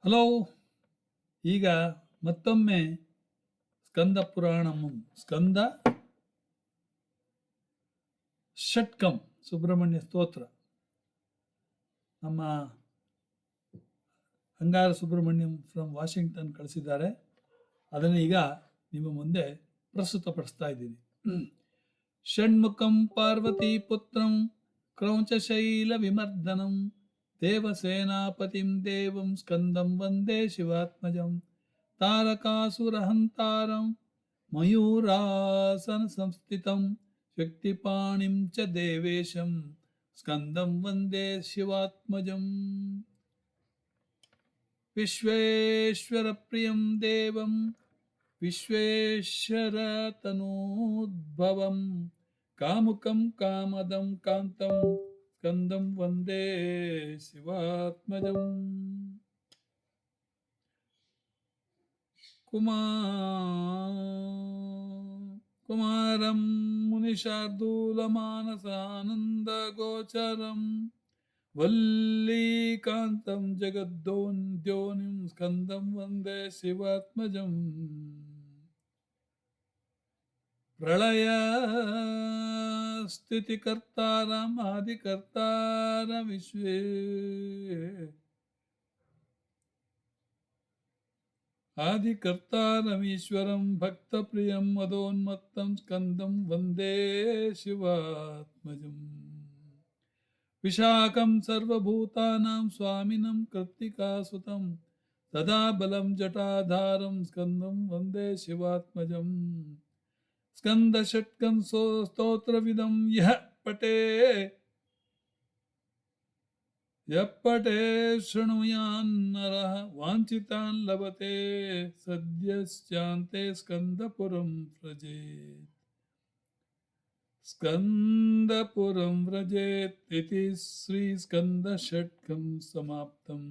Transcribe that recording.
Hello. ಈಗ ಮತ್ತೊಮ್ಮೆ ಸ್ಕಂದ ಪುರಾಣಂ ಸ್ಕಂದ ಷಟ್ಕಂ ಸುಬ್ರಹ್ಮಣ್ಯ ಸ್ತೋತ್ರ ನಮ್ಮ ಅಂಗಾರ ಸುಬ್ರಹ್ಮಣ್ಯಂ ಫ್ರಮ್ ವಾಷಿಂಗ್ಟನ್ ಕಳಿಸಿದ್ದಾರೆ. ಅದನ್ನು ಈಗ ನಿಮ್ಮ ಮುಂದೆ ಪ್ರಸ್ತುತಪಡಿಸ್ತಾ ಇದ್ದೀನಿ. ಷಣ್ಮುಖಂ ಪಾರ್ವತಿ ಪುತ್ರಂ ಕ್ರೌಂಚಶೈಲ ವಿಮರ್ದನಂ ದೇವಸೇನಾಪತಿಂ ದೇವಂ ಸ್ಕಂದಂ ವಂದೇ ಶಿವಾತ್ಮಜಂ ತಾರಕಾಸುರಹಂತಾರಂ ಮಯೂರಾಸನ ಸಂಸ್ಥಿತಂ ಶಕ್ತಿಪಾಣಿಂ ಚ ದೇವೇಶಂ ಸ್ಕಂದಂ ವಂದೇ ಶಿವಾತ್ಮಜಂ ವಿಶ್ವೇಶ್ವರ ಪ್ರಿಯಂ ದೇವಂ ವಿಶ್ವೇಶ್ವರ ತನೂದ್ಭವಂ ಕಾಮುಕಂ ಕಾಮದಂ ಕಾಂತಂ ಸ್ಕಂದಂ ವಂದೇ ಶಿವಾತ್ಮಜಂ ಕುಮಾರಂ ಮುನಿಶಾರ್ದೂಲಮಾನಸಾನಂದಗೋಚರಂ ವಲ್ಲೀಕಾಂತಂ ಜಗದ್ದೋನ್ಯೋನಿಂ ಸ್ಕಂದಂ ವಂದೇ ಶಿವಾತ್ಮಜಂ ಪ್ರಳಯ ಸ್ಥಿತಿಕರ್ತಾರಂ ಆದಿಕರ್ತಾರಂ ಆದಿಕರ್ತಾರಮೀಶ್ವರಂ ಭಕ್ತಪ್ರಿಯಂ ಮದೋನ್ಮತ್ತಂ ಸ್ಕಂದಂ ವಂದೇ ಶಿವಾತ್ಮಜಂ ವಿಶಾಖಂ ಸರ್ವಭೂತಾನಾಂ ಸ್ವಾಮಿನಂ ಕೃತ್ತಿಕಾಸುತಂ ಸದಾ ಬಲಂ ಜಟಾಧಾರಂ ಸ್ಕಂದಂ ವಂದೇ ಶಿವಾತ್ಮಜಂ ಸ್ಕಂದ ಷಟ್ಕಂ ಸ್ತೋತ್ರವಿದಂ ಯಃ ಪಟೇ ಶೃಣುಯಾನ್ನರಃ ವಾಂಛಿತಾನ್ ಲಭತೆ ಸದ್ಯಶ್ಚಾಂತೆ ಸ್ಕಂದಪುರಂ ವ್ರಜೇತ್ ಸ್ಕಂದಪುರಂ ವ್ರಜೇತ್ ಇತಿ ಶ್ರೀ ಸ್ಕಂದ ಷಟ್ಕಂ ಸಮಾಪ್ತಂ.